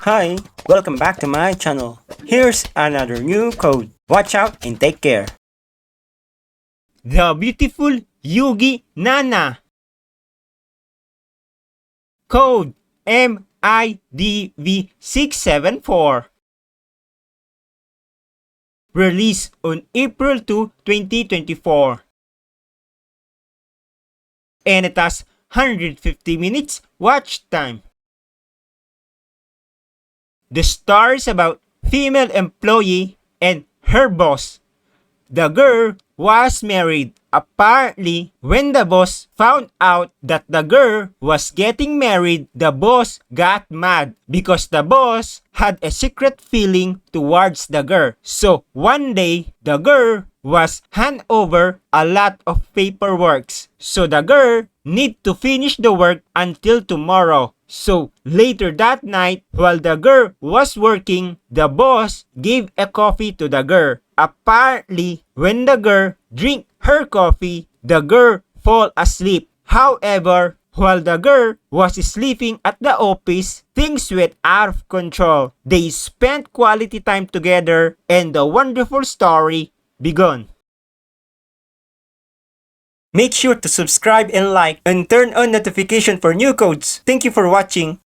Hi, welcome back to my channel. Here's another new code. Watch out and take care. The beautiful Yugi Nana. Code MIDV674. Released on April 2, 2024. And it has 150 minutes watch time. The story is about female employee and her boss. The girl was married. Apparently, when the boss found out that the girl was getting married, the boss got mad because the boss had a secret feeling towards the girl. So, one day, the girl was hand over a lot of paperwork. So, the girl need to finish the work until tomorrow. So, later that night, while the girl was working, the boss gave a coffee to the girl. Apparently, when the girl drink her coffee, the girl fall asleep. However, while the girl was sleeping at the office, things went out of control. They spent quality time together and the wonderful story began. Make sure to subscribe and like and turn on notification for new codes. Thank you for watching.